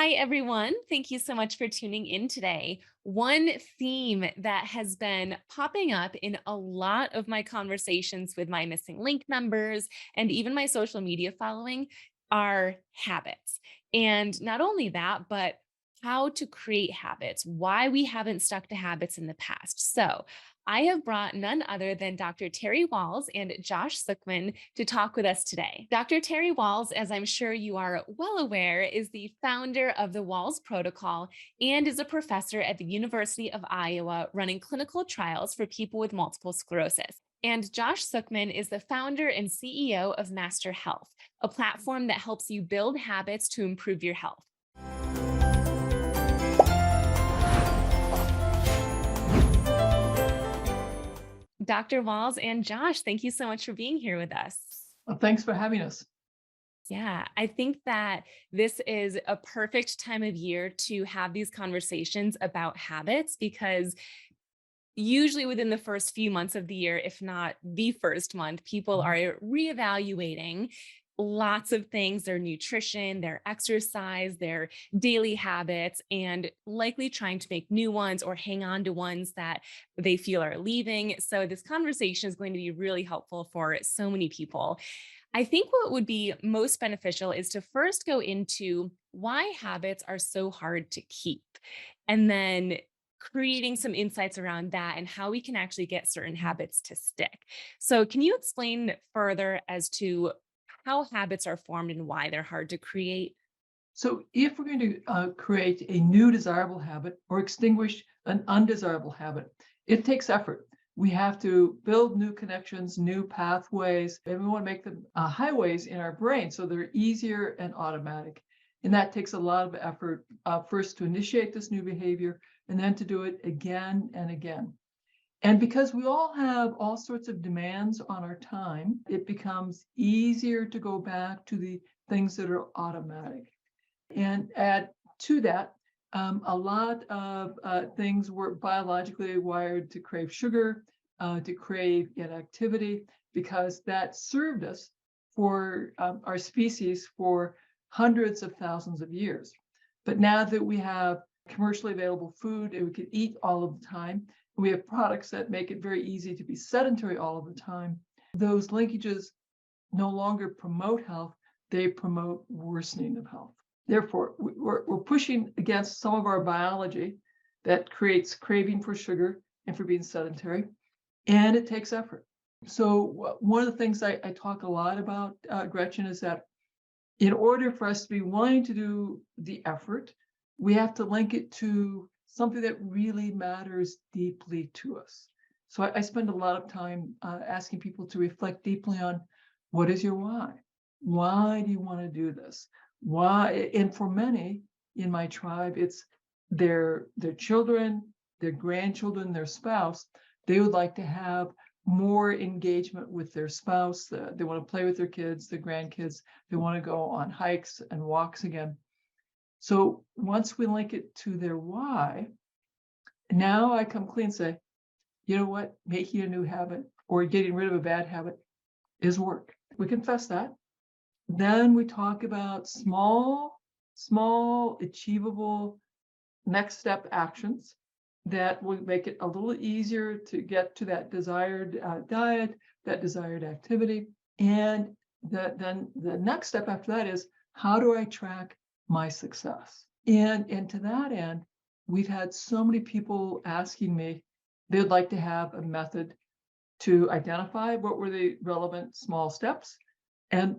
Hi, everyone. Thank you so much for tuning in today. One theme that has been popping up in a lot of my conversations with my missing link members and even my social media following are habits. And not only that, but how to create habits, why we haven't stuck to habits in the past. So, I have brought none other than Dr. Terry Wahls and Josh Sookman to talk with us today. Dr. Terry Wahls, as I'm sure you are well aware, is the founder of the Wahls Protocol and is a professor at the University of Iowa running clinical trials for people with multiple sclerosis. And Josh Sookman is the founder and CEO of Master Health, a platform that helps you build habits to improve your health. Dr. Wahls and Josh, thank you so much for being here with us. Well, thanks for having us. Yeah, I think that this is a perfect time of year to have these conversations about habits because usually within the first few months of the year, if not the first month, people Mhm. are reevaluating lots of things, their nutrition, their exercise, their daily habits, and likely trying to make new ones or hang on to ones that they feel are leaving. So, this conversation is going to be really helpful for so many people. I think what would be most beneficial is to first go into why habits are so hard to keep, and then creating some insights around that and how we can actually get certain habits to stick. So, can you explain further as to how habits are formed and why they're hard to create? So, if we're going to create a new desirable habit or extinguish an undesirable habit, it takes effort. We have to build new connections, new pathways, and we want to make them highways in our brain so they're easier and automatic. And that takes a lot of effort, first to initiate this new behavior and then to do it again and again. And because we all have all sorts of demands on our time, it becomes easier to go back to the things that are automatic. And add to that, a lot of things were biologically wired to crave sugar, to crave inactivity, because that served us for our species for hundreds of thousands of years. But now that we have commercially available food and we can eat all of the time, and we have products that make it very easy to be sedentary all of the time, those linkages no longer promote health, they promote worsening of health. Therefore, we're pushing against some of our biology that creates craving for sugar and for being sedentary, and it takes effort. So one of the things I talk a lot about, Gretchen, is that in order for us to be willing to do the effort, we have to link it to something that really matters deeply to us. So I spend a lot of time asking people to reflect deeply on what is your why? Why do you want to do this? Why? And for many in my tribe, it's their children, their grandchildren, their spouse. They would like to have more engagement with their spouse. They want to play with their kids, their grandkids. They want to go on hikes and walks again. So once we link it to their why, now I come clean and say, you know what? Making a new habit or getting rid of a bad habit is work. We confess that. Then we talk about small, achievable next step actions that will make it a little easier to get to that desired diet, that desired activity. And then the next step after that is, how do I track my success? And to that end, we've had so many people asking me, they'd like to have a method to identify what were the relevant small steps and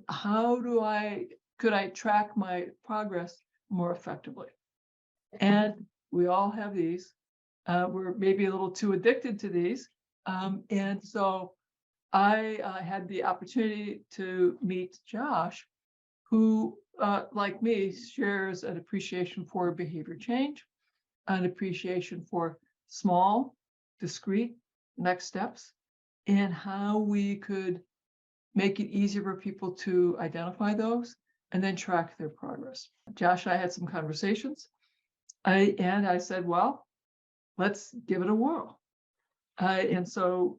could I track my progress more effectively? And we all have these. We're maybe a little too addicted to these. And so I had the opportunity to meet Josh, who, like me, shares an appreciation for behavior change, an appreciation for small, discrete next steps, and how we could make it easier for people to identify those and then track their progress. Josh and I had some conversations. I said, well, let's give it a whirl. And so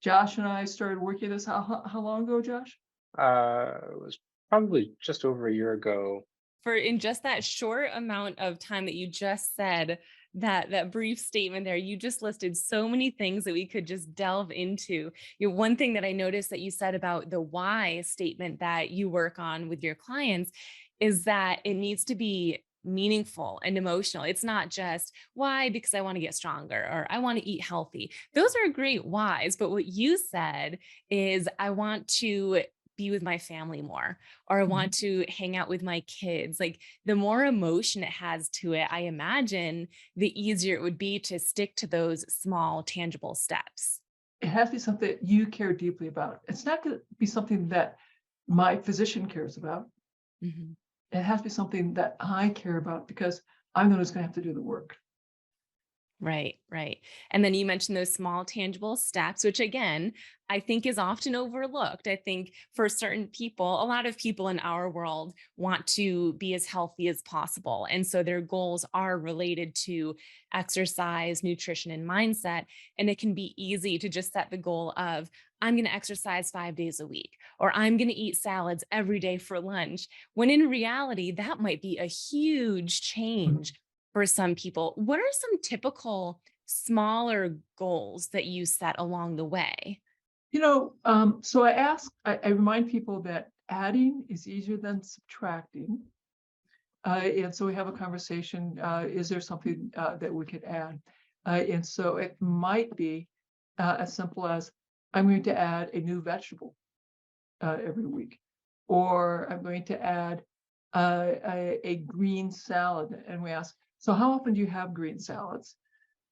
Josh and I started working this. How long ago, Josh? It was probably just over a year ago. for in just that short amount of time that you just said that brief statement there, you just listed so many things that we could just delve into. One thing that I noticed that you said about the why statement that you work on with your clients is that it needs to be meaningful and emotional. It's not just why because I want to get stronger or I want to eat healthy. Those are great whys, but what you said is I want to be with my family more, or I Mhm. want to hang out with my kids. Like the more emotion it has to it, I imagine the easier it would be to stick to those small, tangible steps. It has to be something that you care deeply about. It's not gonna be something that my physician cares about. Mhm. It has to be something that I care about because I'm the one who's gonna have to do the work. Right, right. And then you mentioned those small tangible steps, which again, I think is often overlooked. I think for certain people, a lot of people in our world want to be as healthy as possible. And so their goals are related to exercise, nutrition, and mindset. And it can be easy to just set the goal of, I'm going to exercise 5 days a week, or I'm going to eat salads every day for lunch. When in reality, that might be a huge Mhm. change for some people. What are some typical smaller goals that you set along the way? So I remind people that adding is easier than subtracting. And so we have a conversation, is there something that we could add? And so it might be as simple as I'm going to add a new vegetable every week, or I'm going to add a green salad. And we ask, so how often do you have green salads?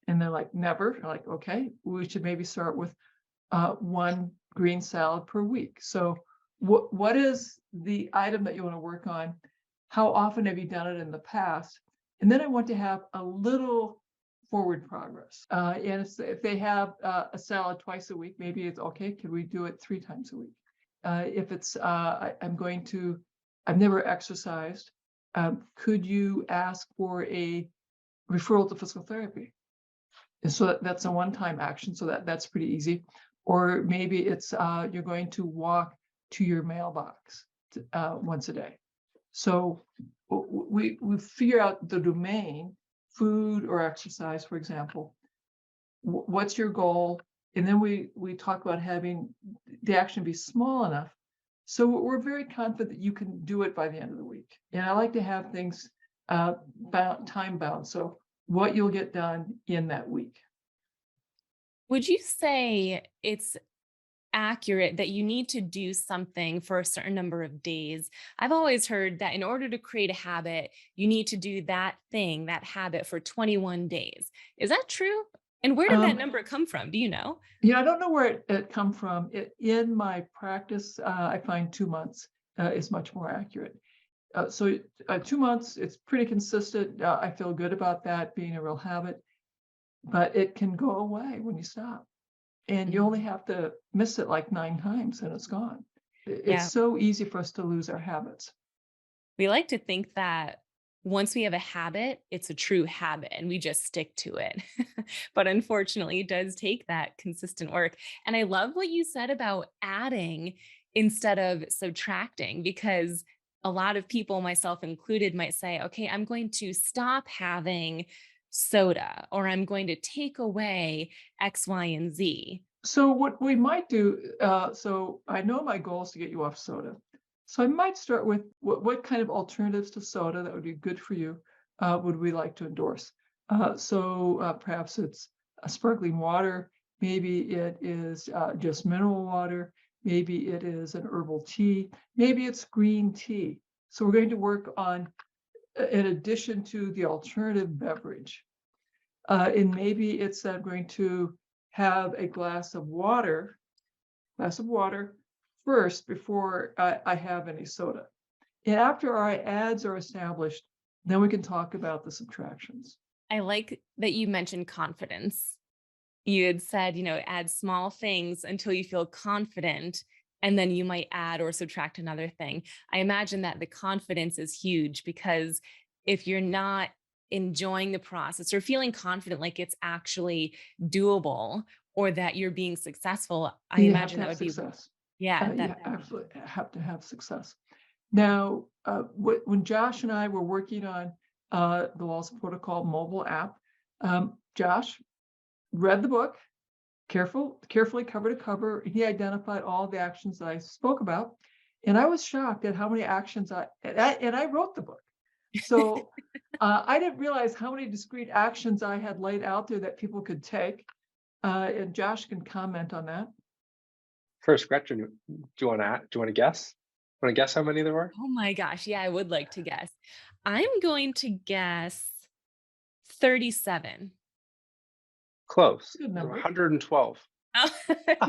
And they're like, never. I'm like, okay, we should maybe start with one green salad per week. So what is the item that you want to work on? How often have you done it in the past? And then I want to have a little forward progress. And if they have a salad twice a week, maybe it's okay. Could we do it 3 times a week? If it's I'm going to, I've never exercised. Could you ask for a referral to physical therapy? And so that's a one-time action, so that's pretty easy. Or maybe it's you're going to walk to your mailbox once a day. So we figure out the domain, food or exercise, for example. What's your goal? And then we talk about having the action be small enough. So we're very confident that you can do it by the end of the week. And I like to have things time bound. So what you'll get done in that week. Would you say it's accurate that you need to do something for a certain number of days? I've always heard that in order to create a habit, you need to do that thing, that habit for 21 days. Is that true? And where did that Um, number come from? Do you know? I don't know where it come from. In my practice, I find 2 months is much more accurate. So 2 months, it's pretty consistent. I feel good about that being a real habit, but it can go away when you stop. And you only Mhm. have to miss it like 9 times and it's gone. It's Yeah. so easy for us to lose our habits. We like to think that once we have a habit, it's a true habit and we just stick to it. But unfortunately, it does take that consistent work. And I love what you said about adding instead of subtracting, because a lot of people, myself included, might say, okay, I'm going to stop having soda or I'm going to take away X, Y, and Z. So what we might do, so I know my goal is to get you off soda. So I might start with what kind of alternatives to soda that would be good for you would we like to endorse? So perhaps it's a sparkling water. Maybe it is just mineral water. Maybe it is an herbal tea. Maybe it's green tea. So we're going to work on, in addition to the alternative beverage, and maybe it's that I'm going to have a glass of water first before I have any soda. And after our ads are established, then we can talk about the subtractions. I like that you mentioned confidence. You had said, add small things until you feel confident, and then you might add or subtract another thing. I imagine that the confidence is huge because if you're not enjoying the process or feeling confident, like it's actually doable or that you're being successful, I You have imagine to that have would be, success. yeah, You that absolutely have to have success. Now, when Josh and I were working on the Wahls Protocol mobile app, Josh read the book carefully cover to cover. He identified all the actions that I spoke about, and I was shocked at how many actions I wrote the book. So I didn't realize how many discrete actions I had laid out there that people could take. And Josh can comment on that. First, Gretchen, do you want to guess? Want to guess how many there were? Oh my gosh. Yeah, I would like to guess. I'm going to guess 37. Close. Good There were number. 112. Oh,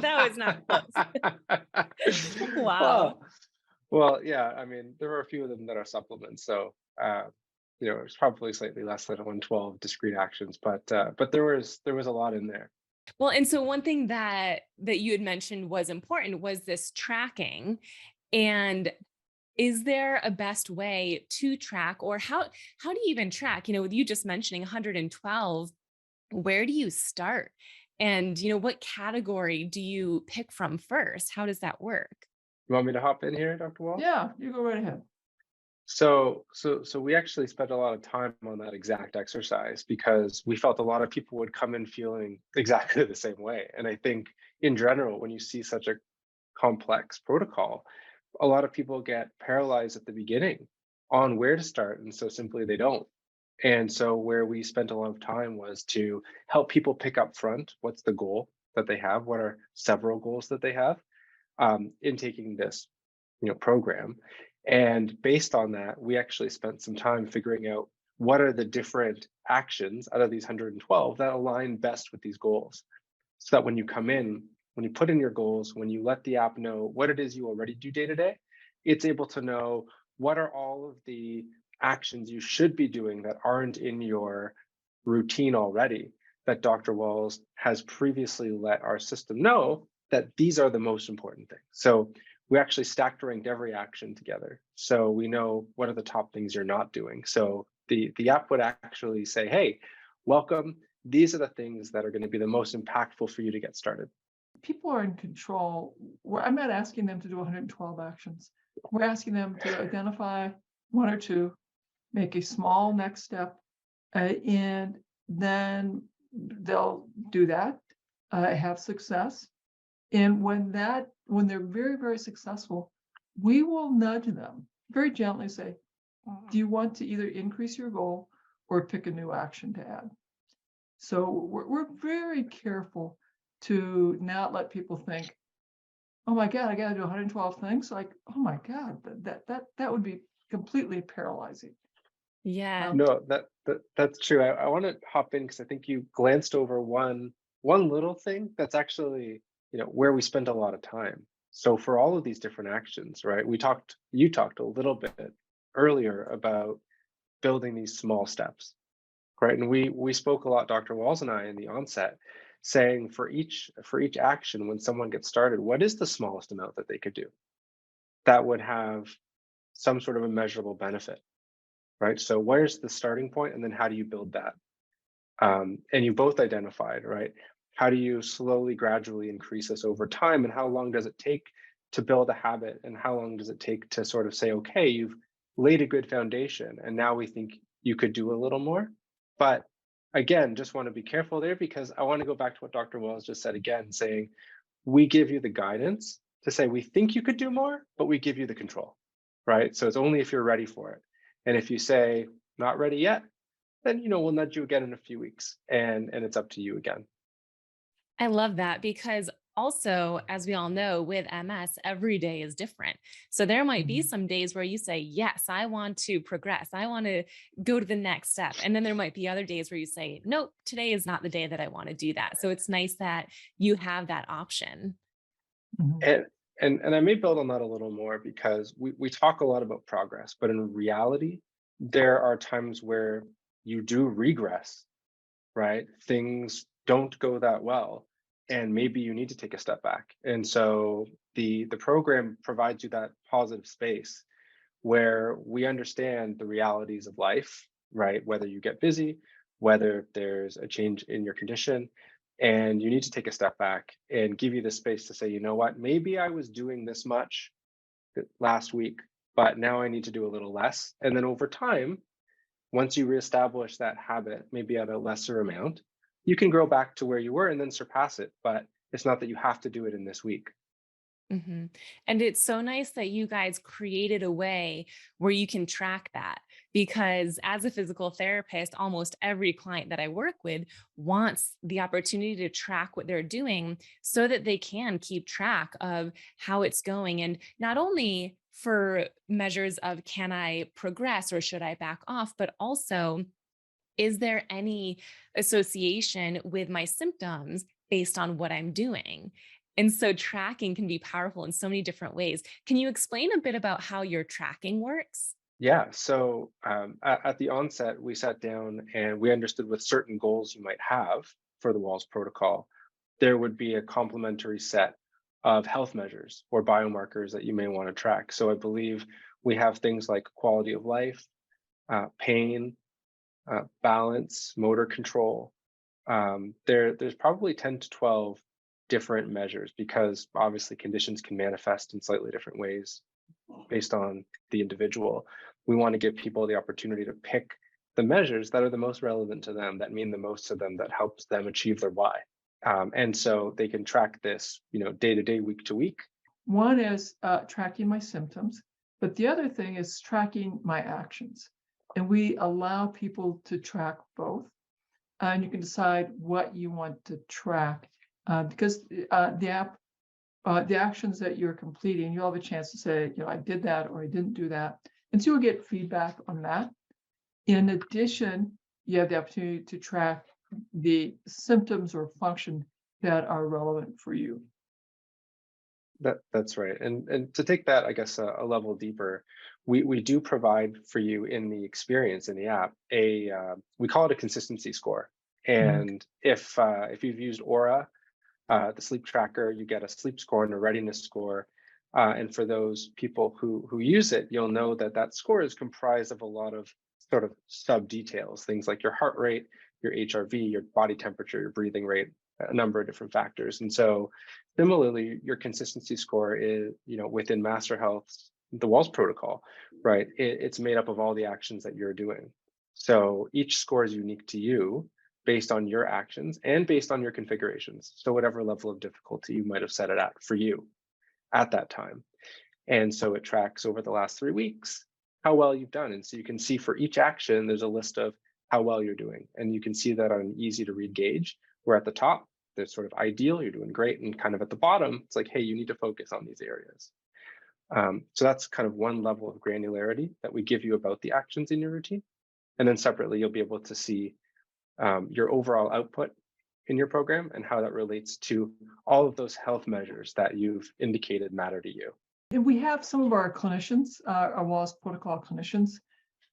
that was not close. Wow. Well, well, yeah. I mean, there were a few of them that are supplements, so it's probably slightly less than 112 discrete actions, but there was a lot in there. Well, and so one thing that you had mentioned was important was this tracking. And is there a best way to track, or how do you even track? With you just mentioning 112, where do you start? And what category do you pick from first? How does that work? You want me to hop in here, Dr. Wall? Yeah, you go right ahead. So we actually spent a lot of time on that exact exercise because we felt a lot of people would come in feeling exactly the same way. And I think in general, when you see such a complex protocol, a lot of people get paralyzed at the beginning on where to start, and so simply they don't. And so where we spent a lot of time was to help people pick up front what's the goal that they have, what are several goals that they have in taking this program. And based on that, we actually spent some time figuring out what are the different actions out of these 112 that align best with these goals. So that when you come in, when you put in your goals, when you let the app know what it is you already do day to day, it's able to know what are all of the actions you should be doing that aren't in your routine already, that Dr. Wahls has previously let our system know that these are the most important things. So we actually stacked ranked every action together. So we know what are the top things you're not doing. So the app would actually say, hey, welcome. These are the things that are going to be the most impactful for you to get started. People are in control. I'm not asking them to do 112 actions. We're asking them to identify one or two, make a small next step, and then they'll do that, have success. And when they're very, very successful, we will nudge them very gently, say, do you want to either increase your goal or pick a new action to add? So we're very careful to not let people think, oh my God, I got to do 112 things. Like, oh my God, that would be completely paralyzing. Yeah. No, that's true. I want to hop in because I think you glanced over one little thing that's actually where we spend a lot of time. So for all of these different actions, right? You talked a little bit earlier about building these small steps, right? And we spoke a lot, Dr. Wahls and I, in the onset, saying for each action when someone gets started, what is the smallest amount that they could do that would have some sort of a measurable benefit, right? So where's the starting point, and then how do you build that? And you both identified, right? How do you slowly, gradually increase this over time, and how long does it take to build a habit, and how long does it take to sort of say, okay, you've laid a good foundation, and now we think you could do a little more. But again, just want to be careful there because I want to go back to what Dr. Wells just said again, saying we give you the guidance to say we think you could do more, but we give you the control, right? So it's only if you're ready for it. And if you say not ready yet, then we'll nudge you again in a few weeks, and it's up to you again. I love that because also, as we all know, with MS, every day is different. So there might be Mhm. some days where you say, yes, I want to progress. I want to go to the next step. And then there might be other days where you say, nope, today is not the day that I want to do that. So it's nice that you have that option. Mhm. And I may build on that a little more because we talk a lot about progress, but in reality, there are times where you do regress, right? Things don't go that well, and maybe you need to take a step back. And so the program provides you that positive space where we understand the realities of life, right? Whether you get busy, whether there's a change in your condition, and you need to take a step back and give you the space to say, you know what, maybe I was doing this much last week, but now I need to do a little less. And then over time, once you reestablish that habit, maybe at a lesser amount, you can grow back to where you were and then surpass it. But it's not that you have to do it in this week. Mhm. And it's so nice that you guys created a way where you can track that, because as a physical therapist, almost every client that I work with wants the opportunity to track what they're doing so that they can keep track of how it's going. And not only for measures of, can I progress or should I back off, but also, is there any association with my symptoms based on what I'm doing? And so tracking can be powerful in so many different ways. Can you explain a bit about how your tracking works? Yeah. So at the onset, we sat down and we understood with certain goals you might have for the Wahls protocol, there would be a complementary set of health measures or biomarkers that you may want to track. So I believe we have things like quality of life, pain, balance, motor control. There's probably 10 to 12 different measures because obviously conditions can manifest in slightly different ways based on the individual. We want to give people the opportunity to pick the measures that are the most relevant to them, that mean the most to them, that helps them achieve their why. And so they can track this, day to day, week to week. One is tracking my symptoms, but the other thing is tracking my actions. And we allow people to track both. And you can decide what you want to track because the app, the actions that you're completing, you'll have a chance to say, I did that or I didn't do that. And so you'll get feedback on that. In addition, you have the opportunity to track the symptoms or function that are relevant for you. That's right. And to take that, I guess, a level deeper, we do provide for you in the experience in the app we call it a consistency score. And if you've used Aura, the sleep tracker, you get a sleep score and a readiness score. And for those people who use it, you'll know that that score is comprised of a lot of sort of sub details, things like your heart rate, your HRV, your body temperature, your breathing rate, a number of different factors. And so similarly, your consistency score is, within Master Health's, the Wahls protocol, right? It's made up of all the actions that you're doing. So each score is unique to you based on your actions and based on your configurations. So whatever level of difficulty you might have set it at for you at that time. And so it tracks over the last 3 weeks how well you've done. And so you can see for each action, there's a list of how well you're doing. And you can see that on an easy to read gauge, where at the top, there's sort of ideal, you're doing great. And kind of at the bottom, it's like, hey, you need to focus on these areas. So that's kind of one level of granularity that we give you about the actions in your routine. And then separately, you'll be able to see your overall output in your program and how that relates to all of those health measures that you've indicated matter to you. And we have some of our clinicians, our Wahls protocol clinicians,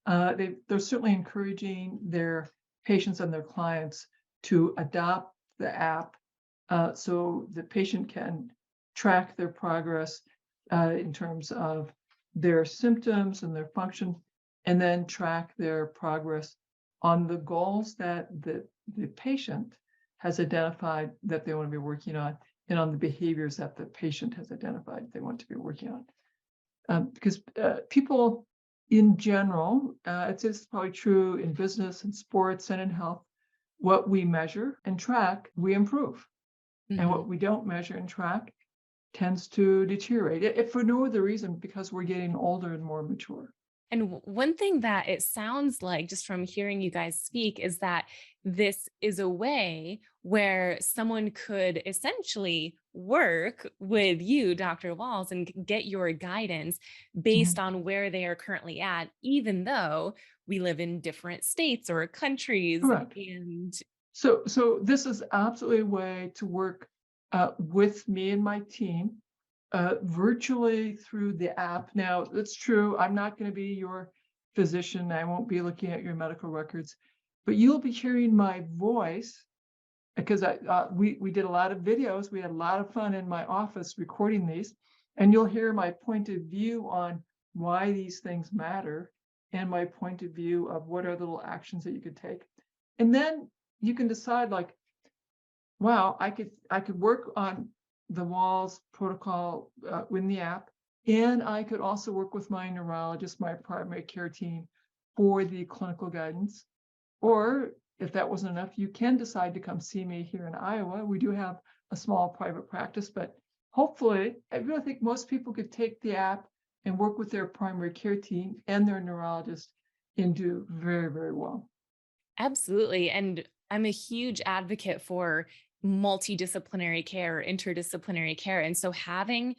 they're certainly encouraging their patients and their clients to adopt the app so the patient can track their progress in terms of their symptoms and their function, and then track their progress on the goals that the patient has identified that they want to be working on, and on the behaviors that the patient has identified they want to be working on. Because people in general, it's probably true in business and sports and in health, what we measure and track, we improve. And what we don't measure and track tends to deteriorate, if for no other reason, because we're getting older and more mature. And one thing that it sounds like, just from hearing you guys speak, is that this is a way where someone could essentially work with you, Dr. Wahls, and get your guidance based on where they are currently at, even though we live in different states or countries. Correct. And So this is absolutely a way to work with me and my team virtually through the app. Now, that's true. I'm not going to be your physician. I won't be looking at your medical records, but you'll be hearing my voice because we did a lot of videos. We had a lot of fun in my office recording these, and you'll hear my point of view on why these things matter and my point of view of what are the little actions that you could take. And then you can decide, like, wow, I could work on the Wahls protocol in the app, And I could also work with my neurologist, my primary care team for the clinical guidance. Or if that wasn't enough, you can decide to come see me here in Iowa. We do have a small private practice, but hopefully, I really think most people could take the app and work with their primary care team and their neurologist and do very, very well. Absolutely. And I'm a huge advocate for multidisciplinary care, interdisciplinary care. And so having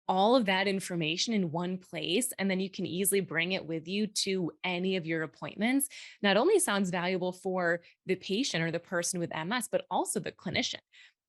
all of that information in one place, and then you can easily bring it with you to any of your appointments, not only sounds valuable for the patient or the person with MS, but also the clinician.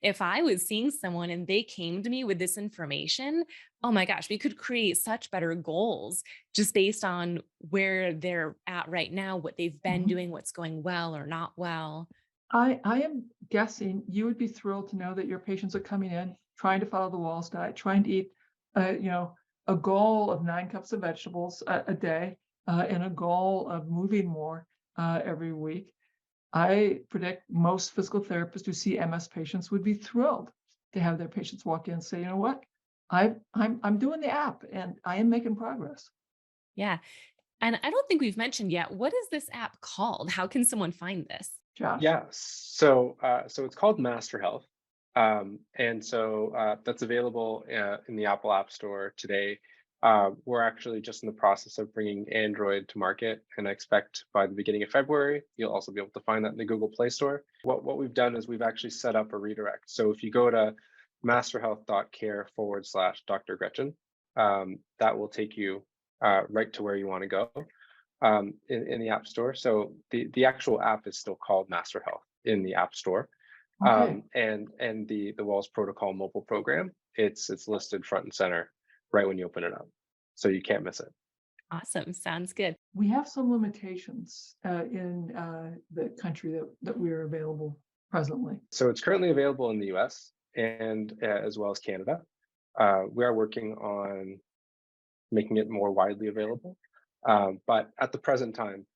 If I was seeing someone and they came to me with this information, oh my gosh, we could create such better goals just based on where they're at right now, what they've been Mhm. doing, what's going well or not well. I am guessing you would be thrilled to know that your patients are coming in, trying to follow the Wahls diet, trying to eat, you know, a goal of 9 cups of vegetables a day, and a goal of moving more every week. I predict most physical therapists who see MS patients would be thrilled to have their patients walk in and say, you know what, I'm doing the app and I am making progress. Yeah. And I don't think we've mentioned yet, what is this app called? How can someone find this? Josh. Yeah, so it's called Master Health, and that's available in the Apple App Store today. We're actually just in the process of bringing Android to market, and I expect by the beginning of February, you'll also be able to find that in the Google Play Store. What we've done is we've actually set up a redirect. So if you go to masterhealth.care/Dr. Gretchen, that will take you right to where you want to go in the App Store. So the actual app is still called Master Health in the App Store, Okay. and the Wahls Protocol mobile program. It's listed front and center right when you open it up, so you can't miss it. Awesome. Sounds good. We have some limitations in the country that we are available presently. So it's currently available in the U.S. and as well as Canada. We are working on making it more widely available. But at the present time,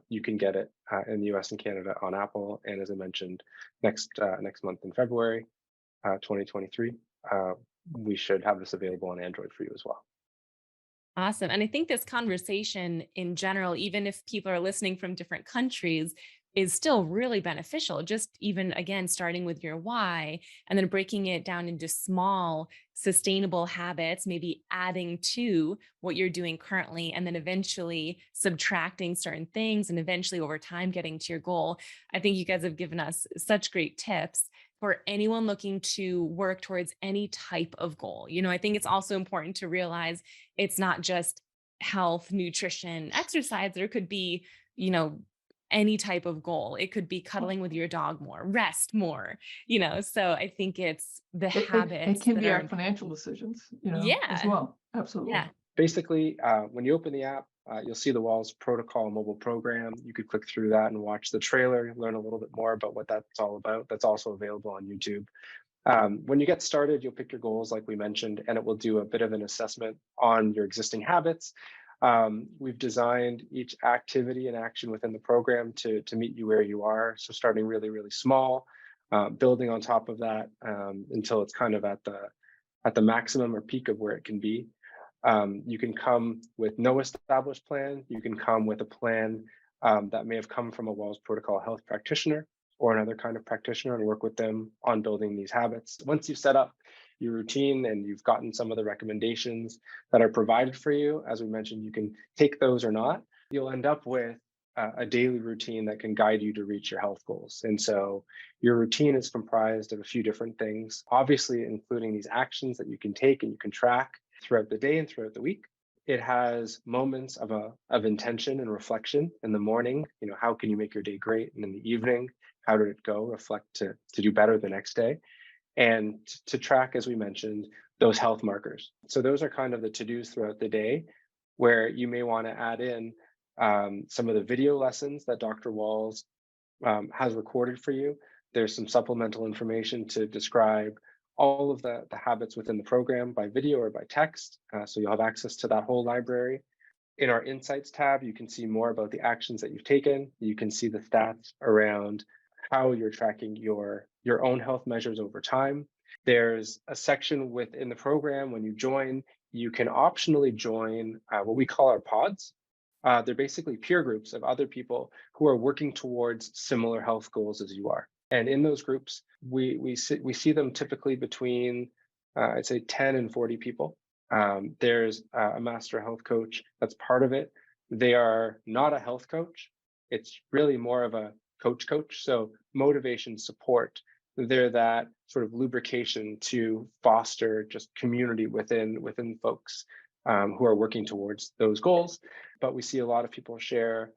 you can get it in the US and Canada on Apple. And as I mentioned, next month in February 2023, we should have this available on Android for you as well. Awesome. And I think this conversation in general, even if people are listening from different countries, is still really beneficial. Just even again, starting with your why and then breaking it down into small, sustainable habits, maybe adding to what you're doing currently, and then eventually subtracting certain things and eventually over time getting to your goal. I think you guys have given us such great tips for anyone looking to work towards any type of goal. I think it's also important to realize it's not just health, nutrition, exercise. There could be, you know, any type of goal. It could be cuddling with your dog more, rest more. So I think it's the It habits can that be are our financial decisions, as yeah. well. Absolutely. Yeah. Basically, when you open the app, you'll see the Wahls Protocol mobile program. You could click through that and watch the trailer, learn a little bit more about what that's all about. That's also available on YouTube. When you get started, you'll pick your goals, like we mentioned, and it will do a bit of an assessment on your existing habits. We've designed each activity and action within the program to meet you where you are. So starting really, really small, building on top of that until it's kind of at the maximum or peak of where it can be. You can come with no established plan. You can come with a plan that may have come from a Wahls Protocol health practitioner or another kind of practitioner and work with them on building these habits. Once you've set up your routine and you've gotten some of the recommendations that are provided for you, as we mentioned, you can take those or not. You'll end up with a daily routine that can guide you to reach your health goals. And so your routine is comprised of a few different things, obviously including these actions that you can take and you can track throughout the day and throughout the week. It has moments of intention and reflection in the morning. How can you make your day great? And in the evening, how did it go? Reflect to do better the next day. And to track, as we mentioned, those health markers. So those are kind of the to-dos throughout the day where you may want to add in some of the video lessons that Dr. Wahls has recorded for you. There's some supplemental information to describe all of the habits within the program by video or by text. So you'll have access to that whole library. In our Insights tab, you can see more about the actions that you've taken. You can see the stats around how you're tracking your own health measures over time. There's a section within the program when you join, you can optionally join what we call our pods. They're basically peer groups of other people who are working towards similar health goals as you are. And in those groups, we see them typically between I'd say 10 and 40 people. There's a master health coach that's part of it. They are not a health coach. It's really more of a coach. So motivation, support. They're that sort of lubrication to foster just community within folks who are working towards those goals. But we see a lot of people share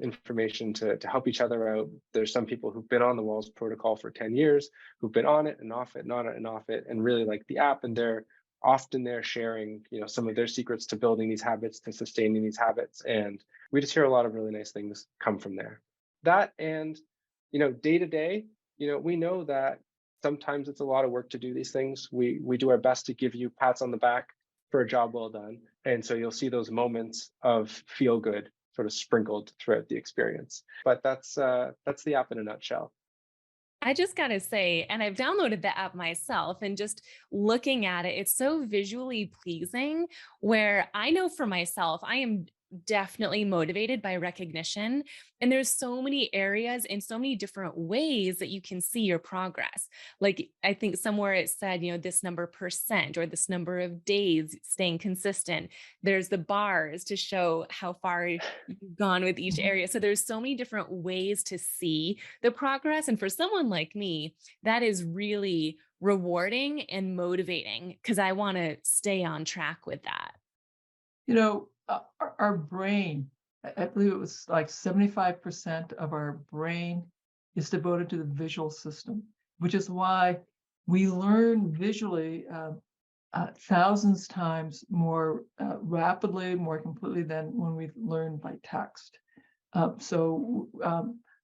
information to help each other out. There's some people who've been on the Wahls protocol for 10 years, who've been on it and off it and on it and off it, and really like the app. And they're often there sharing, some of their secrets to building these habits, to sustaining these habits. And we just hear a lot of really nice things come from there. That and, day to day, we know that sometimes it's a lot of work to do these things. We do our best to give you pats on the back for a job well done. And so you'll see those moments of feel good sort of sprinkled throughout the experience. But that's the app in a nutshell. I just got to say, and I've downloaded the app myself and just looking at it, it's so visually pleasing where I know for myself, I am definitely motivated by recognition. And there's so many areas and so many different ways that you can see your progress. Like I think somewhere it said, this number percent or this number of days staying consistent. There's the bars to show how far you've gone with each area. So there's so many different ways to see the progress. And for someone like me, that is really rewarding and motivating because I want to stay on track with that. Our brain, I believe it was like 75% of our brain is devoted to the visual system, which is why we learn visually thousands times more rapidly, more completely than when we learn by text.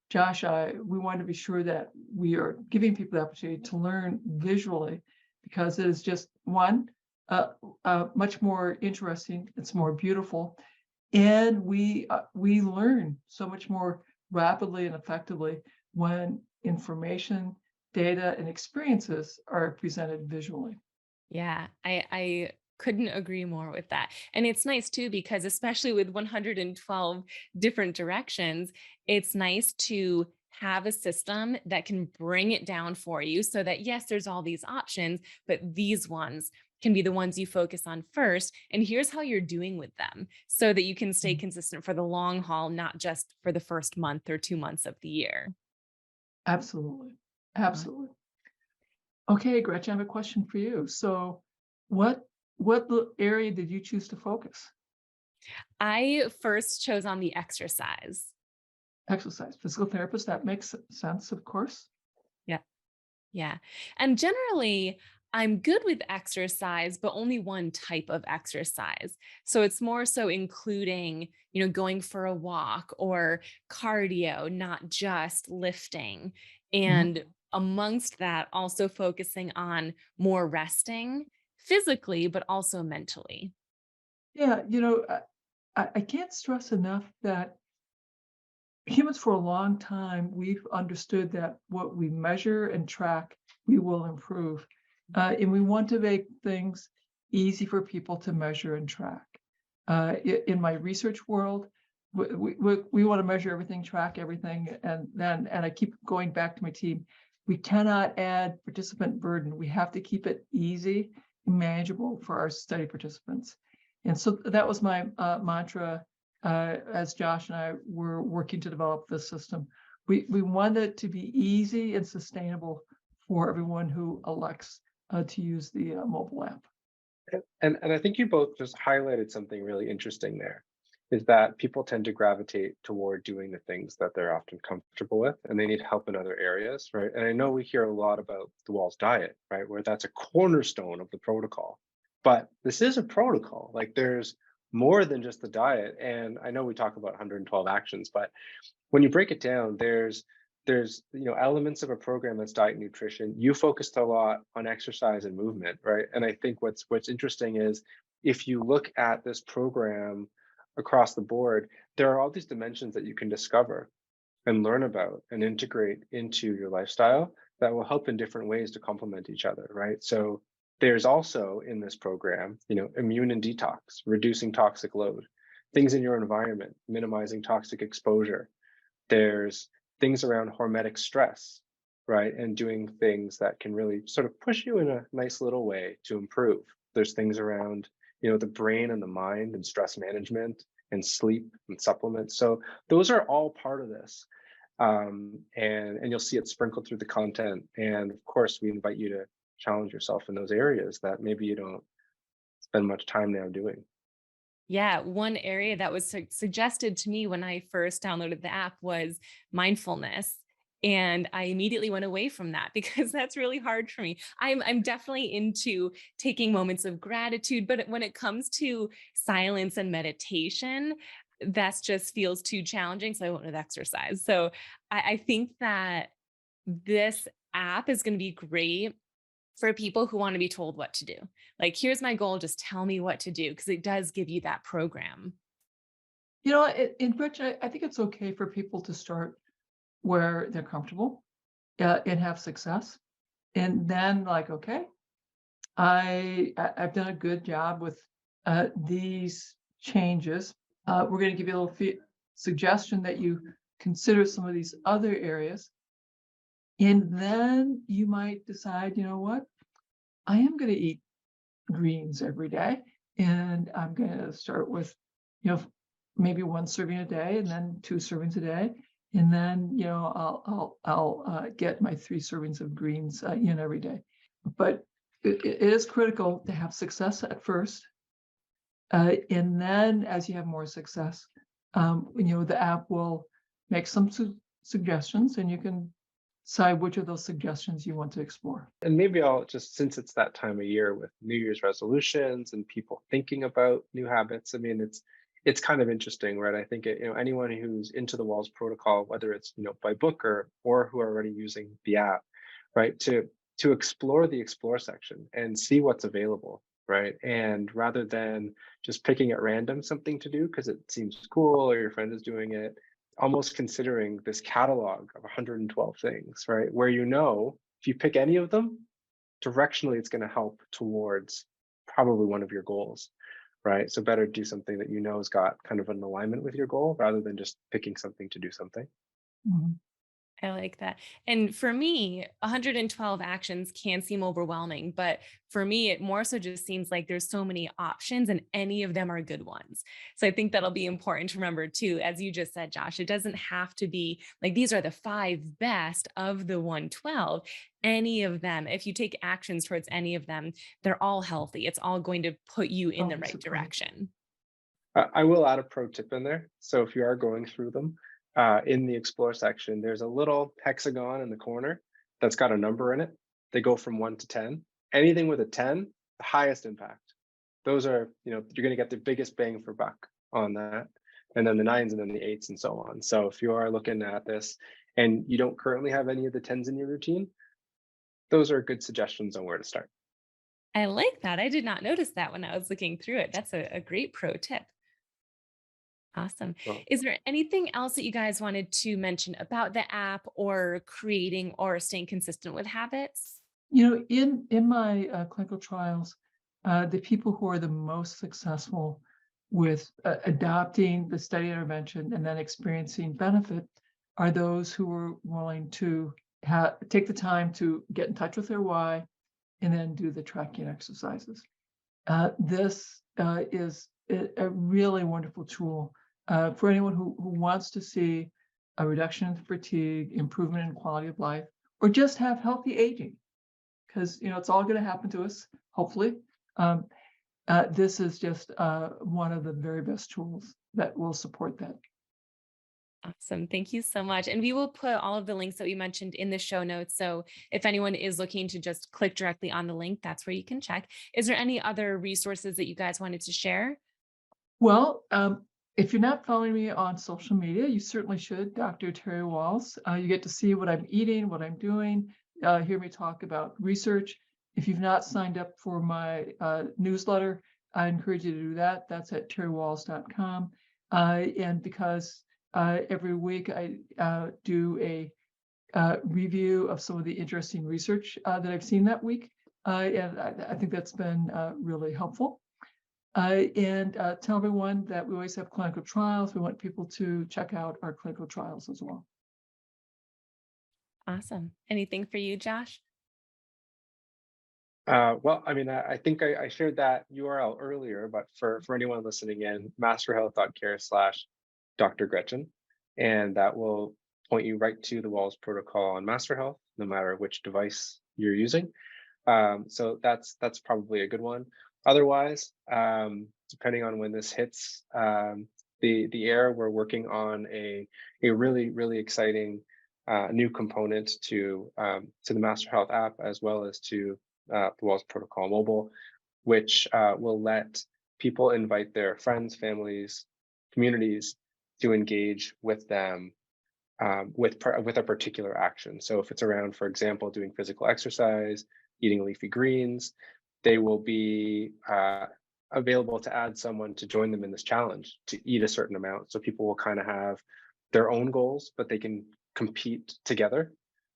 Josh, we want to be sure that we are giving people the opportunity to learn visually because it is just much more interesting. It's more beautiful, and we learn so much more rapidly and effectively when information, data, and experiences are presented visually. Yeah, I couldn't agree more with that. And it's nice too, because especially with 112 different directions, it's nice to have a system that can bring it down for you so that, yes, there's all these options, but these ones can be the ones you focus on first. And here's how you're doing with them so that you can stay consistent for the long haul, not just for the first month or 2 months of the year. Absolutely. Absolutely. Okay, Gretchen, I have a question for you. So what area did you choose to focus? I first chose on the exercise. Exercise, physical therapist, that makes sense, of course. Yeah. Yeah. And generally, I'm good with exercise, but only one type of exercise. So it's more so including, going for a walk or cardio, not just lifting. And amongst that, also focusing on more resting physically, but also mentally. Yeah, I can't stress enough that humans for a long time, we've understood that what we measure and track, we will improve. And we want to make things easy for people to measure and track. In my research world, we want to measure everything, track everything, and I keep going back to my team. We cannot add participant burden. We have to keep it easy and manageable for our study participants. And so that was my mantra as Josh and I were working to develop this system. We want it to be easy and sustainable for everyone who elects to use the mobile app. And I think you both just highlighted something really interesting there, is that people tend to gravitate toward doing the things that they're often comfortable with, and they need help in other areas, right? And I know we hear a lot about the Wahls diet, right, where that's a cornerstone of the protocol. But this is a protocol. Like there's more than just the diet. And I know we talk about 112 actions, but when you break it down, there's elements of a program that's diet and nutrition. You focused a lot on exercise and movement, right? And I think what's interesting is if you look at this program across the board, there are all these dimensions that you can discover and learn about and integrate into your lifestyle that will help in different ways to complement each other, right? So There's also in this program, immune and detox, reducing toxic load, things in your environment, minimizing toxic exposure. There's things around hormetic stress, right? And doing things that can really sort of push you in a nice little way to improve. There's things around, the brain and the mind and stress management and sleep and supplements. So those are all part of this. And you'll see it sprinkled through the content. And of course, we invite you to challenge yourself in those areas that maybe you don't spend much time now doing. Yeah, one area that was suggested to me when I first downloaded the app was mindfulness. And I immediately went away from that because that's really hard for me. I'm definitely into taking moments of gratitude, but when it comes to silence and meditation, that just feels too challenging. So I went with exercise. So I think that this app is going to be great for people who want to be told what to do. Like, here's my goal, just tell me what to do, because it does give you that program. In which I think it's okay for people to start where they're comfortable and have success. And then like, okay, I've done a good job with these changes. We're going to give you a little suggestion that you consider some of these other areas. And then you might decide, you know what, I am going to eat greens every day. And I'm going to start with, maybe 1 serving a day and then 2 servings a day. And then, I'll get my 3 servings of greens in every day. But it is critical to have success at first. And then as you have more success, the app will make some suggestions and you can decide which of those suggestions you want to explore. And maybe I'll just, since it's that time of year with New Year's resolutions and people thinking about new habits, I mean, it's kind of interesting, right? I think anyone who's into the Wahls protocol, whether it's by book or who are already using the app, right, to explore the explore section and see what's available, right? And rather than just picking at random something to do because it seems cool or your friend is doing it, almost considering this catalog of 112 things, right? Where if you pick any of them, directionally it's going to help towards probably one of your goals, right? So better do something that has got kind of an alignment with your goal rather than just picking something to do something. Mhm. I like that. And for me, 112 actions can seem overwhelming, but for me, it more so just seems like there's so many options and any of them are good ones. So I think that'll be important to remember too. As you just said, Josh, it doesn't have to be like these are the 5 best of the 112. Any of them, if you take actions towards any of them, they're all healthy. It's all going to put you in the Oh, right support. direction. I will add a pro tip in there. So if you are going through them, in the explore section, there's a little hexagon in the corner that's got a number in it. They go from 1 to 10. Anything with a 10, the highest impact. Those are, you're going to get the biggest bang for buck on that. And then the 9s and then the 8s and so on. So if you are looking at this and you don't currently have any of the 10s in your routine, those are good suggestions on where to start. I like that. I did not notice that when I was looking through it. That's a great pro tip. Awesome. Well, Is there anything else that you guys wanted to mention about the app or creating or staying consistent with habits? In my clinical trials, the people who are the most successful with adopting the study intervention and then experiencing benefit are those who are willing to take the time to get in touch with their why and then do the tracking exercises. This is a really wonderful tool for anyone who wants to see a reduction in fatigue, improvement in quality of life, or just have healthy aging. Because it's all going to happen to us, hopefully. This is just one of the very best tools that will support that. Awesome. Thank you so much. And we will put all of the links that we mentioned in the show notes. So if anyone is looking to just click directly on the link, that's where you can check. Is there any other resources that you guys wanted to share? Well, if you're not following me on social media, you certainly should, Dr. Terry Wahls. You get to see what I'm eating, what I'm doing, hear me talk about research. If you've not signed up for my newsletter, I encourage you to do that. That's at terrywahls.com. And because every week I do a review of some of the interesting research that I've seen that week, And I think that's been really helpful. And tell everyone that we always have clinical trials. We want people to check out our clinical trials as well. Awesome. Anything for you, Josh? Well, I mean, I think I shared that URL earlier, but for anyone listening in, masterhealth.care/Dr. Gretchen, and that will point you right to the Wahls protocol on Master Health, no matter which device you're using. So that's probably a good one. Otherwise, depending on when this hits the air, we're working on a really exciting new component to the Master Health app, as well as to the Wahls Protocol Mobile, which will let people invite their friends, families, communities to engage with them with a particular action. So if it's around, for example, doing physical exercise, eating leafy greens, they will be available to add someone to join them in this challenge to eat a certain amount. So people will kind of have their own goals, but they can compete together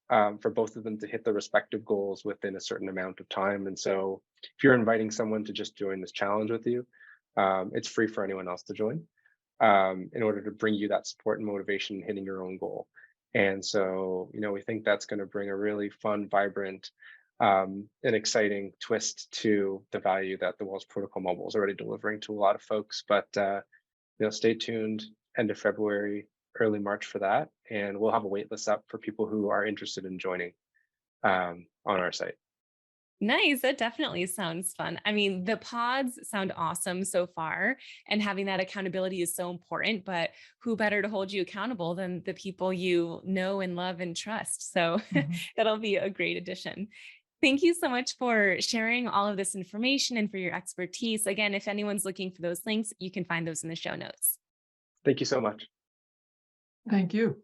for both of them to hit the respective goals within a certain amount of time. And so if you're inviting someone to just join this challenge with you, it's free for anyone else to join in order to bring you that support and motivation in hitting your own goal. And so, we think that's going to bring a really fun, vibrant, and exciting twist to the value that the Wahls Protocol Mobile is already delivering to a lot of folks. But stay tuned end of February, early March for that, and we'll have a wait list up for people who are interested in joining on our site. Nice. That definitely sounds fun. I mean, the pods sound awesome so far, and having that accountability is so important. But who better to hold you accountable than the people you know and love and trust? So that'll be a great addition. Thank you so much for sharing all of this information and for your expertise. Again, if anyone's looking for those links, you can find those in the show notes. Thank you so much. Thank you.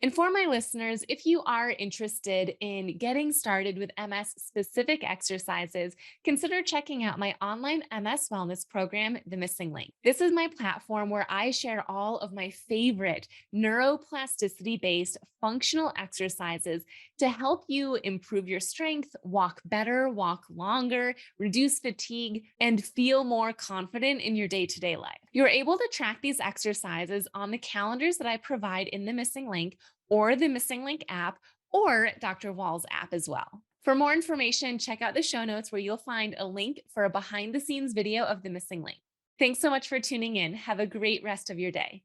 And for my listeners, if you are interested in getting started with MS specific exercises, consider checking out my online MS wellness program, The Missing Link. This is my platform where I share all of my favorite neuroplasticity based functional exercises to help you improve your strength, walk better, walk longer, reduce fatigue, and feel more confident in your day to day life. You're able to track these exercises on the calendars that I provide in The Missing Link, or the Missing Link app, or Dr. Wahls app as well. For more information, check out the show notes where you'll find a link for a behind the scenes video of The Missing Link. Thanks so much for tuning in. Have a great rest of your day.